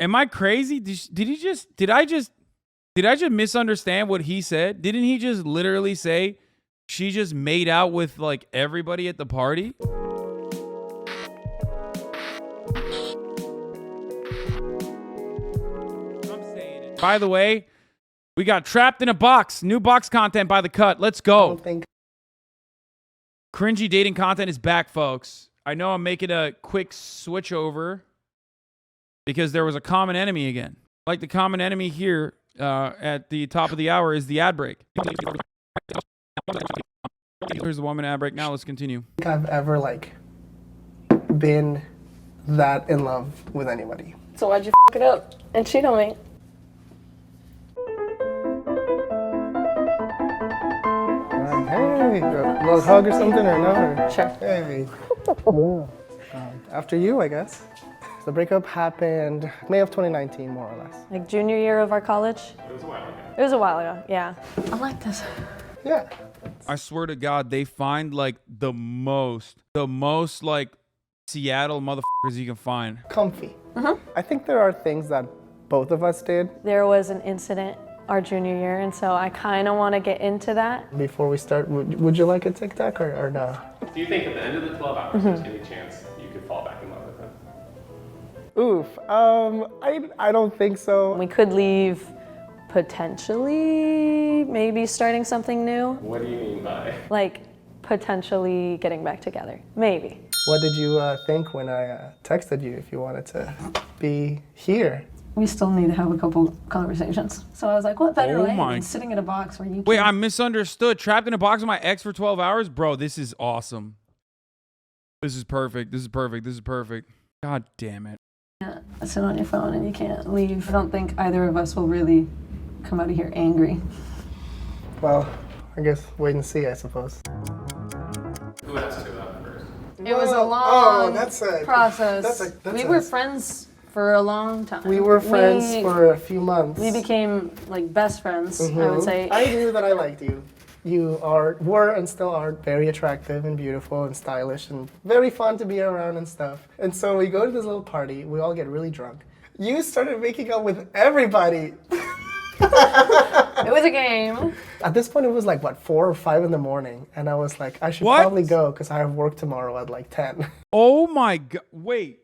Am I crazy? Did I just misunderstand what he said? Didn't he just literally say she just made out with like everybody at the party? I'm saying it. By the way, we got Trapped in a Box. New box content by The Cut. Let's go. Cringy dating content is back, folks. I know I'm making a quick switch over because there was a common enemy again. Like the common enemy here at the top of the hour is the ad break. Here's the 1 minute ad break. Now let's continue. I don't think I've ever like been that in love with anybody. So why'd you f it up and cheat on me? Hey, a little hug or something or no? Or? Sure. Hey. After you, I guess. The breakup happened May of 2019, more or less. Like junior year of our college? It was a while ago. It was a while ago, yeah. I like this. Yeah. I swear to God, they find like the most like Seattle motherfuckers you can find. Comfy. I think there are things that both of us did. There was an incident our junior year, and so I kind of want to get into that. Before we start, would you like a Tic Tac or no? Do you think at the end of the 12 hours there's any chance you could fall back in love with him? Oof. I don't think so. We could leave potentially maybe starting something new. What do you mean by? Like potentially getting back together. Maybe. What did you think when I texted you if you wanted to be here? We still need to have a couple conversations. So I was like, what better way than sitting in a box where you Wait, I misunderstood. Trapped in a box with my ex for 12 hours? Bro, this is awesome. This is perfect. This is perfect. This is perfect. God damn it. can't sit on your phone and you can't leave. I don't think either of us will really come out of here angry. Well, I guess wait and see, I suppose. Who has to first? It was a long process. That's we were friends for a long time. We were friends for a few months. We became like best friends, I would say. I knew that I liked you. You were and still are very attractive and beautiful and stylish and very fun to be around and stuff. And so we go to this little party, we all get really drunk. You started making out with everybody. It was a game. At this point, it was like, what, 4 or 5 in the morning. And I was like, I should probably go because I have work tomorrow at like 10. Oh my God. Wait,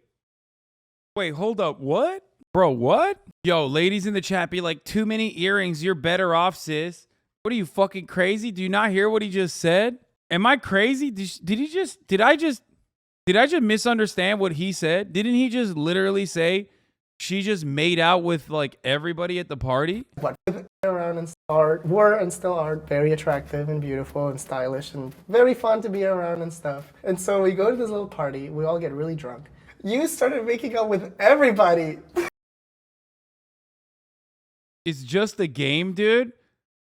hold up. What? Bro, what? Yo, ladies in the chat be like, too many earrings. You're better off, sis. What are you, fucking crazy? Do you not hear what he just said? Am I crazy? Did I just misunderstand what he said? Didn't he just literally say she just made out with like everybody at the party? What? Around and were and still are very attractive and beautiful and stylish and very fun to be around and stuff. And so we go to this little party, we all get really drunk. You started making out with everybody. It's just a game, dude.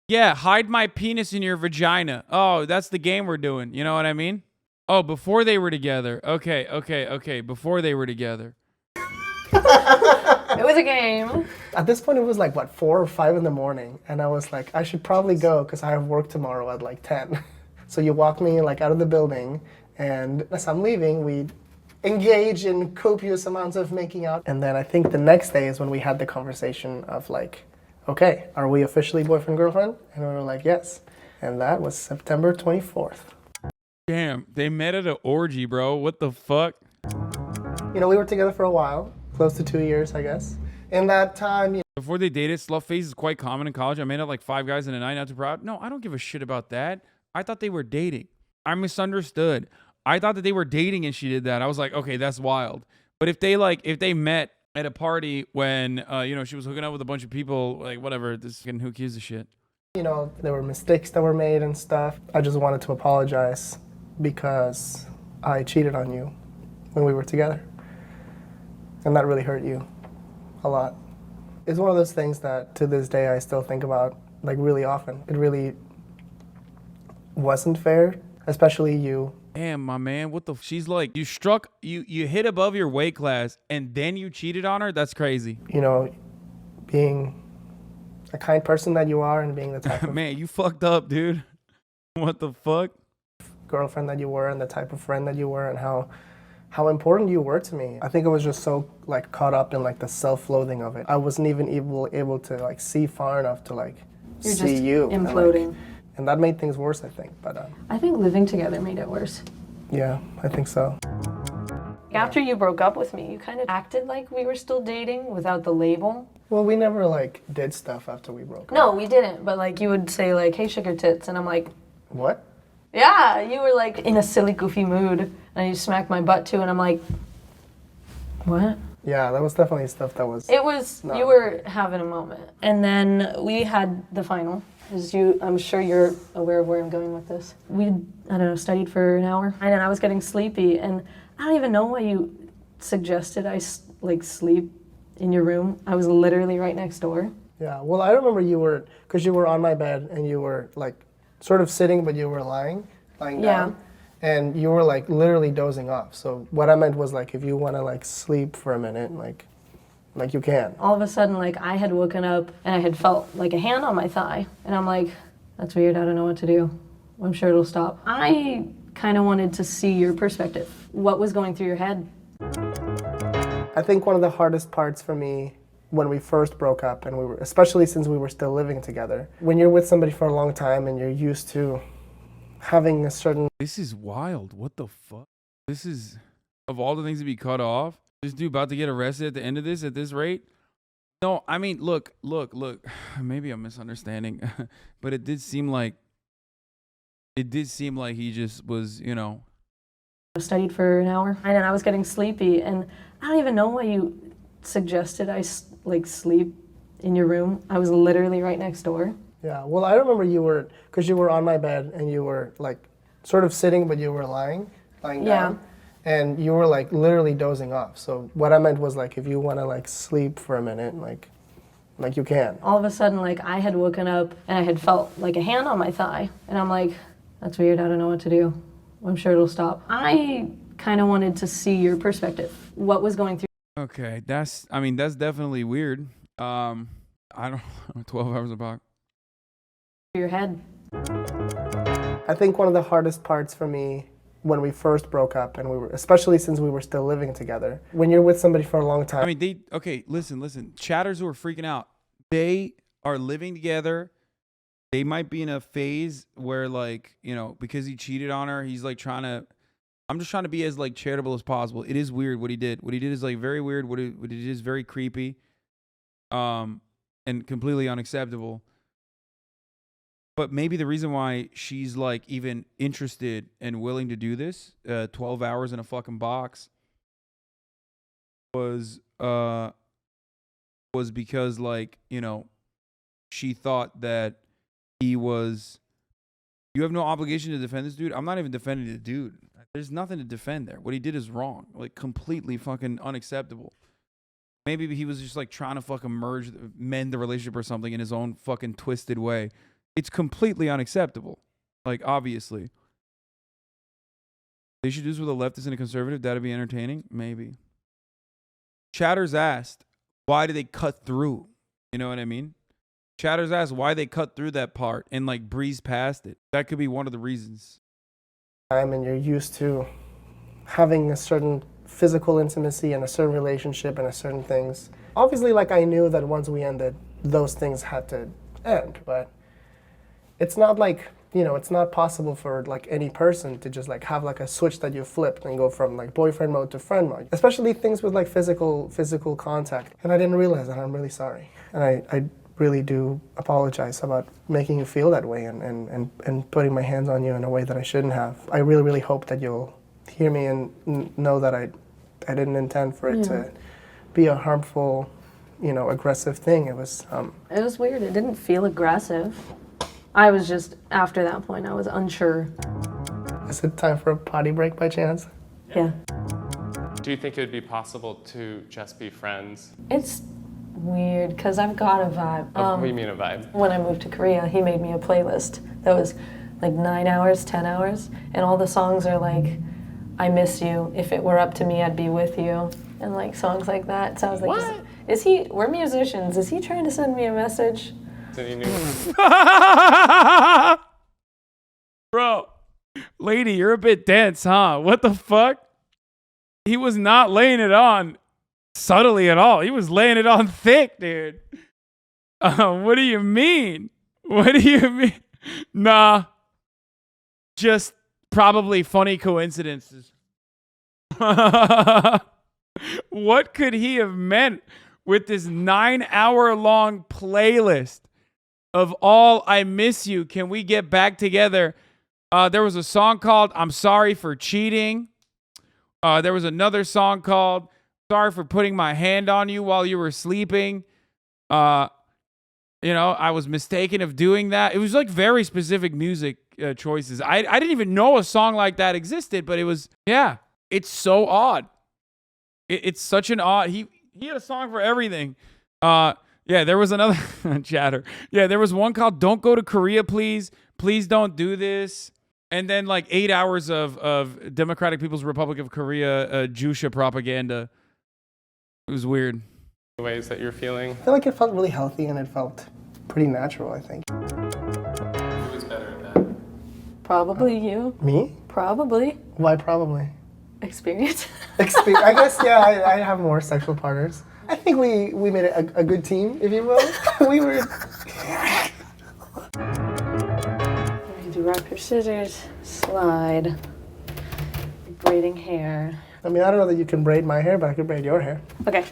Yeah, hide my penis in your vagina. Oh, that's the game we're doing. You know what I mean? Oh, before they were together. Okay. Before they were together. It was a game. At this point, it was like, what, 4 or 5 in the morning. And I was like, I should probably go because I have work tomorrow at like 10. So you walk me like out of the building. And as I'm leaving, we engage in copious amounts of making out. And then I think the next day is when we had the conversation of like, okay, are we officially boyfriend, girlfriend? And we were like, yes. And that was September 24th. Damn, they met at an orgy, bro. What the fuck? You know, we were together for a while, close to 2 years, I guess. In that time, Before they dated, slut phase is quite common in college. I made out like 5 guys in a night, not too proud. No, I don't give a shit about that. I thought they were dating. I misunderstood. I thought that they were dating and she did that. I was like, okay, that's wild. But if they met at a party when, she was hooking up with a bunch of people, like, whatever, who gives a shit? you know, there were mistakes that were made and stuff. I just wanted to apologize because I cheated on you when we were together. And that really hurt you a lot. It's one of those things that to this day I still think about, like, really often. It really wasn't fair, especially you. Damn, my man, what the she's like, you hit above your weight class and then you cheated on her? That's crazy. You know, being a kind person that you are and being the type of man, you fucked up, dude. What the fuck? girlfriend that you were and the type of friend that you were and how how important you were to me. I think I was just so like caught up in like the self-loathing of it. I wasn't even able to like see far enough to like You're see just you. imploding. And that made things worse, I think. But I think living together made it worse. yeah, I think so. After you broke up with me, you kind of acted like we were still dating without the label. Well, we never like did stuff after we broke up. No, we didn't. But like you would say like, "Hey, sugar tits," and I'm like, What? "Yeah." You were like in a silly, goofy mood, and you smacked my butt too, and I'm like, "What?" Yeah, that was definitely stuff that was. It was No. you were having a moment, and then we had the final. I'm sure you're aware of where I'm going with this. We, I don't know, studied for an hour, and then I was getting sleepy, and I don't even know why you suggested I like sleep in your room. I was literally right next door. Yeah, well, I remember you were, because you were on my bed and you were like sort of sitting, but you were lying down. And you were like literally dozing off. So what I meant was like if you want to like sleep for a minute, like you can. All of a sudden, like I had woken up and I had felt like a hand on my thigh, and I'm like, that's weird. I don't know what to do. I'm sure it'll stop. I kind of wanted to see your perspective. What was going through your head? I think one of the hardest parts for me when we first broke up, and we were, especially since we were still living together, when you're with somebody for a long time and you're used to having a certain. This is wild. What the fuck? This is, of all the things to be cut off, this dude about to get arrested at the end of this at this rate? No, I mean, look. Maybe I'm misunderstanding, but it did seem like he just was, I studied for an hour, and then I was getting sleepy, and I don't even know why you suggested I like sleep in your room. I was literally right next door. Yeah, well, I remember you were, because you were on my bed and you were like sort of sitting, but you were lying down. And you were like literally dozing off. So what I meant was like if you want to like sleep for a minute, like you can. All of a sudden, like I had woken up and I had felt like a hand on my thigh, and I'm like, that's weird. I don't know what to do. I'm sure it'll stop. I kind of wanted to see your perspective. What was going through Okay, that's definitely weird. I don't 12 hours apart. your head? I think one of the hardest parts for me when we first broke up, and we were, especially since we were still living together, when you're with somebody for a long time. I mean, listen. Chatters who are freaking out, they are living together. They might be in a phase where, like, because he cheated on her, he's like I'm just trying to be as like charitable as possible. It is weird what he did. What he did is like very weird. What he did is very creepy, and completely unacceptable. But maybe the reason why she's like even interested and willing to do this, 12 hours in a fucking box, was because like, she thought that he was. You have no obligation to defend this dude. I'm not even defending the dude. There's nothing to defend there. What he did is wrong. Like completely fucking unacceptable. Maybe he was just like trying to fucking mend the relationship or something in his own fucking twisted way. It's completely unacceptable. Like, obviously. They should do this with a leftist and a conservative. That'd be entertaining? Maybe. Chatters asked, why do they cut through? You know what I mean? Chatters asked why they cut through that part and like breeze past it. That could be one of the reasons. And you're used to having a certain physical intimacy and a certain relationship and a certain things. Obviously, like I knew that once we ended, those things had to end, but it's not like, it's not possible for like any person to just like have like a switch that you flipped and go from like boyfriend mode to friend mode, especially things with like physical contact. And I didn't realize that. I'm really sorry. And I really do apologize about making you feel that way and putting my hands on you in a way that I shouldn't have. I really, really hope that you'll hear me and know that I didn't intend for it to be a harmful, aggressive thing. It was weird. It didn't feel aggressive. I was just, after that point, I was unsure. Is it time for a potty break by chance? Yeah. Do you think it would be possible to just be friends? It's weird, because I've got a vibe. What do you mean a vibe? When I moved to Korea, he made me a playlist that was like 9 hours, 10 hours, and all the songs are like, I miss you, if it were up to me, I'd be with you, and like songs like that. Sounds like, What? We're musicians, is he trying to send me a message? Bro, lady, you're a bit dense, huh? What the fuck? He was not laying it on subtly at all. He was laying it on thick, dude. What do you mean? What do you mean? Nah. Just probably funny coincidences. What could he have meant with this 9-hour-long playlist of all I Miss You? Can we get back together? There was a song called I'm Sorry for Cheating. There was another song called Sorry for Putting My Hand on You while you were sleeping. I was mistaken of doing that. It was like very specific music choices. I didn't even know a song like that existed, but it was, yeah, it's so odd. It's such an odd, he had a song for everything. Yeah, there was another chatter. Yeah, there was one called Don't Go to Korea, Please. Please don't do this. And then like 8 hours of Democratic People's Republic of Korea Jusha propaganda. It was weird. The ways that you're feeling. I feel like it felt really healthy and it felt pretty natural, I think. Who was better at that? Probably you. Me? Probably. Why probably? Experience. I guess, yeah, I have more sexual partners. I think we made a good team, if you will. We were... We do rock, paper, scissors, slide, braiding hair. I mean, I don't know that you can braid my hair, but I could braid your hair. Okay.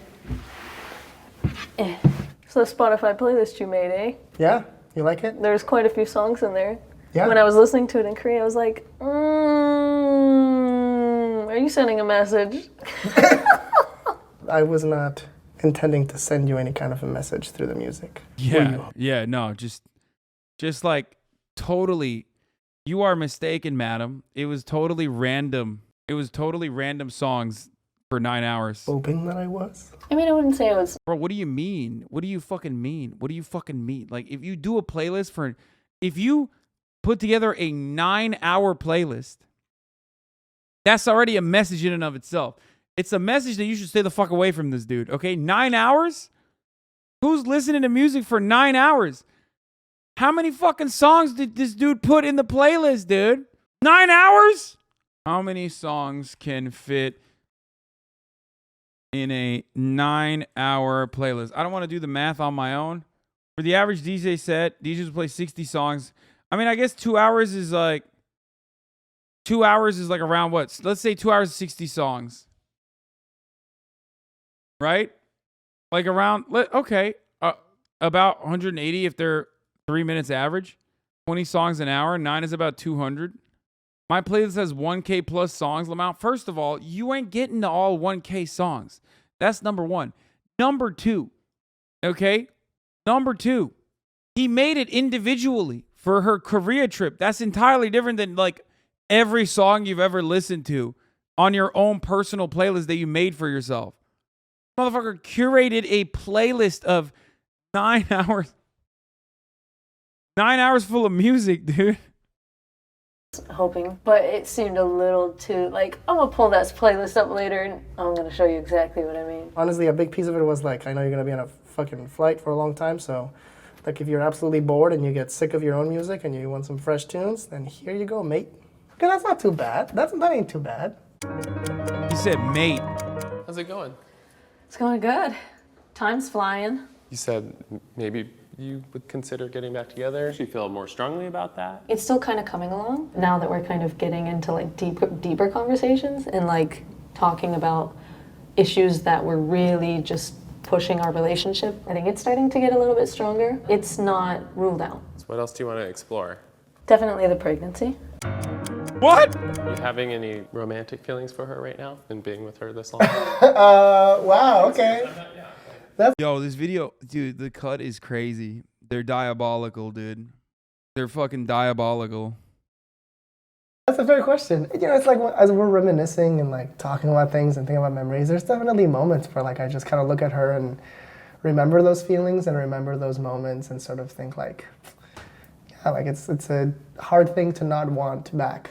So the Spotify playlist you made, eh? Yeah? You like it? There's quite a few songs in there. Yeah. When I was listening to it in Korean, I was like, are you sending a message? I was not intending to send you any kind of a message through the music. Yeah, no, just like totally, you are mistaken, madam. It was totally random. It was totally random songs for 9 hours. Hoping that I was? I mean, I wouldn't say it was. Bro, what do you mean? What do you fucking mean? What do you fucking mean? Like, if you do a playlist if you put together a 9-hour playlist, that's already a message in and of itself. It's a message that you should stay the fuck away from this dude, okay? 9 hours? Who's listening to music for 9 hours? How many fucking songs did this dude put in the playlist, dude? 9 hours? How many songs can fit in a 9-hour playlist? I don't want to do the math on my own. For the average DJ set, DJs will play 60 songs. I mean, I guess 2 hours is like around what? Let's say 2 hours, 60 songs. Right? Like around, about 180 if they're 3 minutes average. 20 songs an hour. 9 is about 200. My playlist has 1K plus songs, Lamont. First of all, you ain't getting to all 1K songs. That's number one. Number two, okay? Number two, he made it individually for her Korea trip. That's entirely different than like every song you've ever listened to on your own personal playlist that you made for yourself. Motherfucker curated a playlist of 9 hours. 9 hours full of music, dude. Hoping, but it seemed a little too, like, I'm gonna pull that playlist up later and I'm gonna show you exactly what I mean. Honestly, a big piece of it was like, I know you're gonna be on a fucking flight for a long time, so like if you're absolutely bored and you get sick of your own music and you want some fresh tunes, then here you go, mate. Okay, that's not too bad. That ain't too bad. He said, mate. How's it going? It's going good. Time's flying. You said maybe you would consider getting back together. Do you feel more strongly about that? It's still kind of coming along now that we're kind of getting into like deeper conversations and like talking about issues that were really just pushing our relationship. I think it's starting to get a little bit stronger. It's not ruled out. So what else do you want to explore? Definitely the pregnancy. What? Are you having any romantic feelings for her right now and being with her this long? Wow, okay. Yo, this video, dude, the cut is crazy. They're diabolical, dude. They're fucking diabolical. That's a fair question. You know, it's like as we're reminiscing and like talking about things and thinking about memories, there's definitely moments where like I just kind of look at her and remember those feelings and remember those moments and sort of think like, yeah, like it's a hard thing to not want back.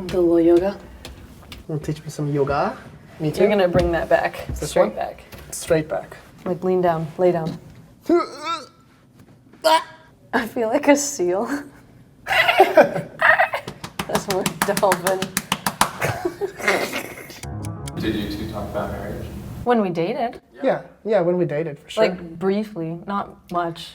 Do a little yoga. You'll teach me some yoga? Me too? You're gonna bring that back, This straight one? back. Straight back. Like lean down, lay down. I feel like a seal. That's more dolphin. Did you two talk about marriage? When we dated, Yeah, when we dated, for sure. like briefly, not much.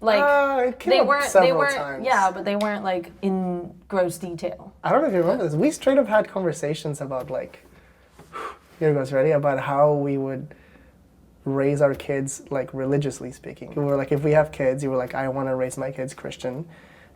Like It came up several times. yeah, but they weren't like in gross detail. I don't know if you remember this. We straight up had conversations about like, here goes, ready, about how we would raise our kids, like religiously speaking. We were like, if we have kids, you were like, I want to raise my kids Christian.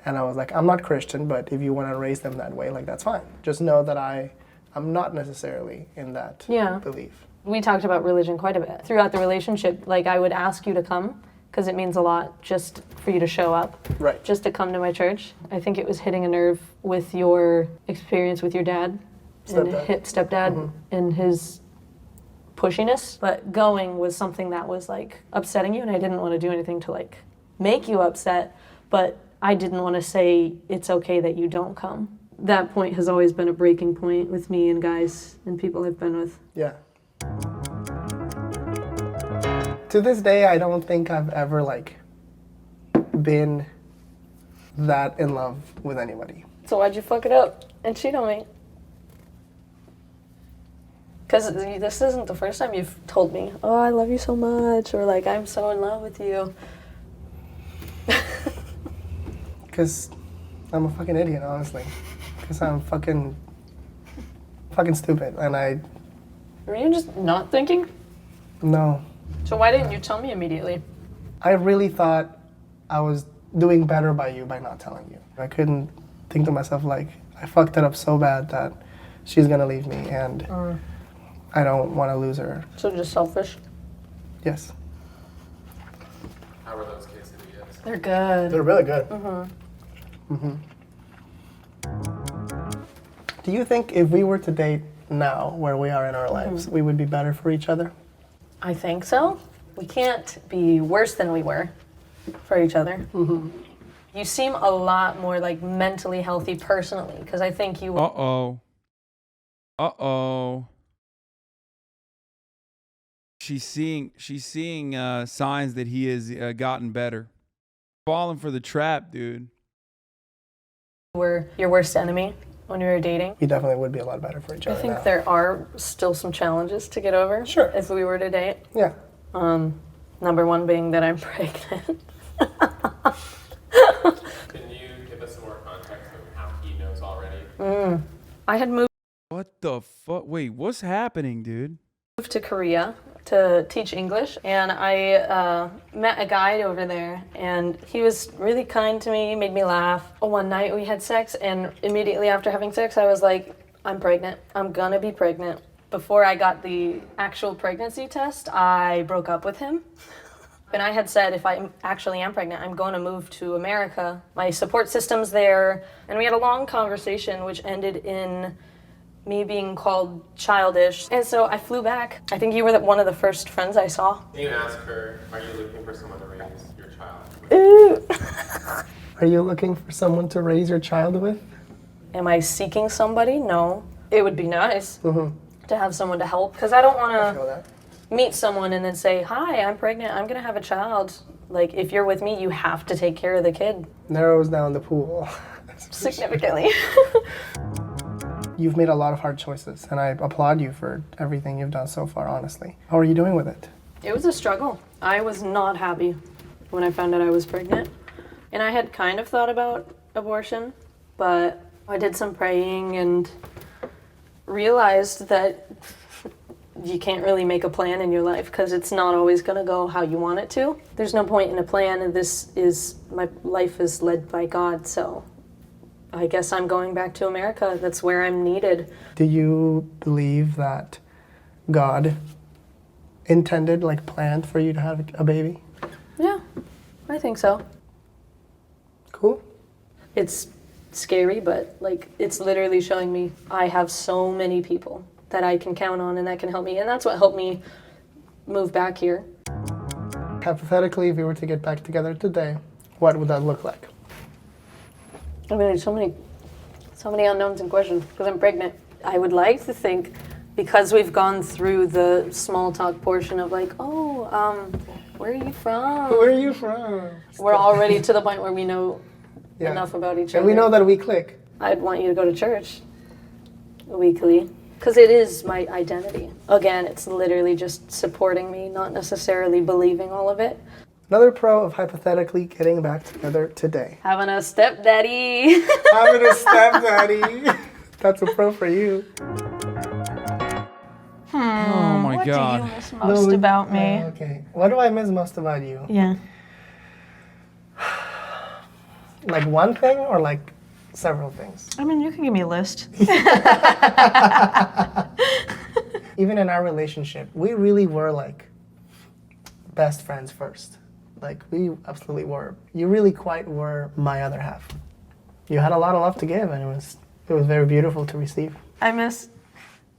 And I was like, I'm not Christian, but if you want to raise them that way, like that's fine. Just know that I'm not necessarily in that belief. We talked about religion quite a bit throughout the relationship. Like I would ask you to come because it means a lot just for you to show up. Right. Just to come to my church. I think it was hitting a nerve with your experience with your dad. Stepdad and his pushiness. But going was something that was like upsetting you, and I didn't want to do anything to like make you upset, but I didn't want to say it's okay that you don't come. That point has always been a breaking point with me and guys and people I've been with. Yeah. To this day, I don't think I've ever like been that in love with anybody. So why'd you fuck it up and cheat on me? Because this isn't the first time you've told me, oh, I love you so much, or like, I'm so in love with you. Because I'm a fucking idiot, honestly. Because I'm fucking stupid, and Were you just not thinking? No. So why didn't you tell me immediately? I really thought I was doing better by you by not telling you. I couldn't think to myself, like, I fucked it up so bad that she's gonna leave me, and I don't want to lose her. So just selfish? Yes. How were those quesadillas? They're good. They're really good. Do you think if we were to date now, where we are in our lives, we would be better for each other? I think so. We can't be worse than we were for each other. You seem a lot more like mentally healthy personally, because I think you... Uh-oh. She's seeing signs that he has gotten better. Falling for the trap, dude. were your worst enemy when you were dating. We definitely would be a lot better for each other I think now. there are still some challenges to get over. Sure. If we were to date. Yeah. Number one being that I'm pregnant. Can you give us some more context of how he knows already? I had moved What the fuck? Wait, what's happening, dude? to Korea to teach English, and I met a guy over there, and he was really kind to me, made me laugh. One night we had sex, and immediately after having sex, I was like, I'm pregnant. I'm gonna be pregnant. Before I got the actual pregnancy test, I broke up with him. And I had said, if I actually am pregnant, I'm going to move to America. My support system's there. And we had a long conversation, which ended in me being called childish. And so I flew back. I think you were one of the first friends I saw. Can you ask her, are you looking for someone to raise your child with? Ooh. Are you looking for someone to raise your child with? Am I seeking somebody? No. It would be nice to have someone to help, because I don't want I feel to that. meet someone and then say, hi, I'm pregnant, I'm going to have a child. Like, if you're with me, you have to take care of the kid Narrows down the pool. significantly. You've made a lot of hard choices, and I applaud you for everything you've done so far, honestly. How are you doing with it? It was a struggle. I was not happy when I found out I was pregnant. And I had kind of thought about abortion, but I did some praying and realized that you can't really make a plan in your life because it's not always going to go how you want it to. There's no point in a plan, and my life is led by God, so I guess I'm going back to America. That's where I'm needed. Do you believe that God intended, planned for you to have a baby? Yeah, I think so. Cool. It's scary, but it's literally showing me I have so many people that I can count on and that can help me. And that's what helped me move back here. Hypothetically, if we were to get back together today, what would that look like? I mean, there's so many unknowns and questions because I'm pregnant. I would like to think, because we've gone through the small talk portion of where are you from? Where are you from? We're already to the point where we know enough about each other. And we know that we click. I'd want you to go to church weekly. Because it is my identity. Again, it's literally just supporting me, not necessarily believing all of it. Another pro of hypothetically getting back together today. Having a stepdaddy. Having a stepdaddy. That's a pro for you. Oh my What God. do you miss most about me? Okay. What do I miss most about you? Yeah. Like one thing or like several things? I mean, you can give me a list. Even in our relationship, we really were like best friends first. Like we absolutely were. You really quite were my other half. You had a lot of love to give, and it was very beautiful to receive. I miss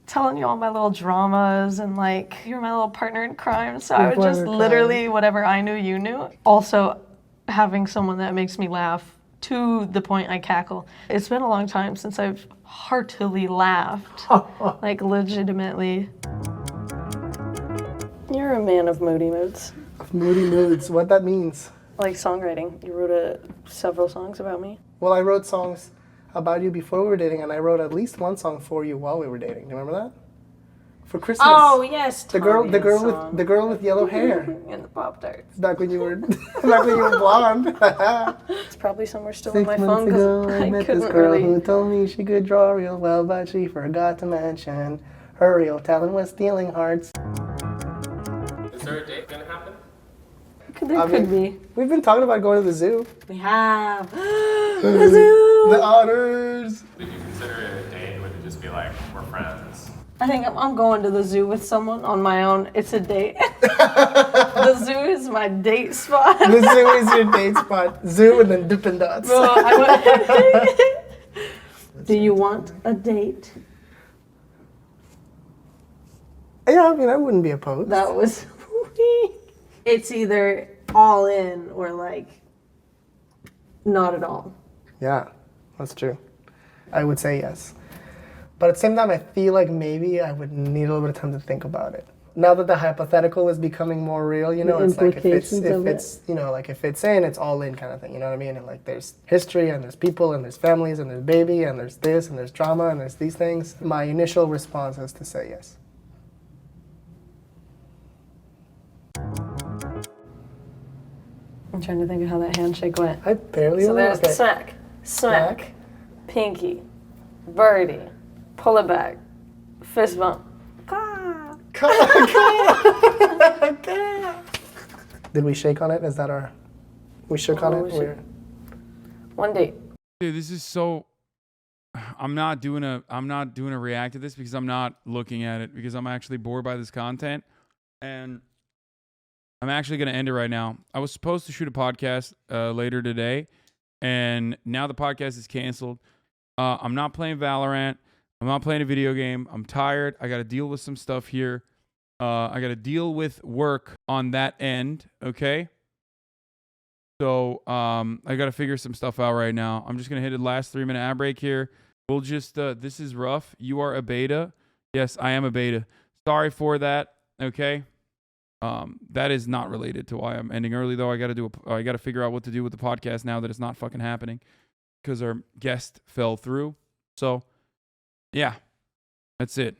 telling you all my little dramas and like you're my little partner in crime. So I would partner just in crime. literally whatever I knew, you knew. Also, having someone that makes me laugh to the point I cackle. It's been a long time since I've heartily laughed, like legitimately. You're a man of moody moods. Moody moods. What that means? Like songwriting. You wrote several songs about me. Well, I wrote songs about you before we were dating, and I wrote at least one song for you while we were dating. Do you remember that? For Christmas. Oh yes, the girl with yellow hair. And the Pop-Tarts. Back when you were blonde. It's probably somewhere still on my 6 phone months ago, because I I met this couldn't girl really. who told me she could draw real well, but she forgot to mention her real talent was stealing hearts. Is there a date gonna happen? There could be. We've been talking about going to the zoo. We have the zoo. The honors. Would you consider it a date, or would it just be like, we're friends? I think I'm going to the zoo with someone on my own. It's a date. The zoo is my date spot. The zoo is your date spot. Zoo and then Dippin' Dots. Bro, do you want a date? Yeah, I mean, I wouldn't be opposed. That was. It's either all in or like not at all. Yeah, that's true. I would say yes. But at the same time, I feel like maybe I would need a little bit of time to think about it. Now that the hypothetical is becoming more real, you know, The it's like if it's implications of you know, like if it's in, it's all in kind of thing. You know what I mean? And like there's history and there's people and there's families and there's baby and there's this and there's drama and there's these things. My initial response is to say yes. I'm trying to think of how that handshake went. I barely So there's okay. smack, smack, pinky, birdie, pull it back, fist bump. Caw. Did we shake on it? Is that our? We shook on Oh, it. we shook. One date. Dude, this is so. I'm not doing a react to this because I'm not looking at it because I'm actually bored by this content, and I'm actually gonna end it right now. I was supposed to shoot a podcast later today, and now the podcast is canceled. I'm not playing Valorant. I'm not playing a video game. I'm tired. I got to deal with some stuff here. I got to deal with work on that end. Okay. So I got to figure some stuff out right now. I'm just going to hit a last 3-minute ad break here. We'll just, this is rough. You are a beta. Yes, I am a beta. Sorry for that. Okay. That is not related to why I'm ending early though. I got to figure out what to do with the podcast now that it's not fucking happening because our guest fell through. So yeah, that's it.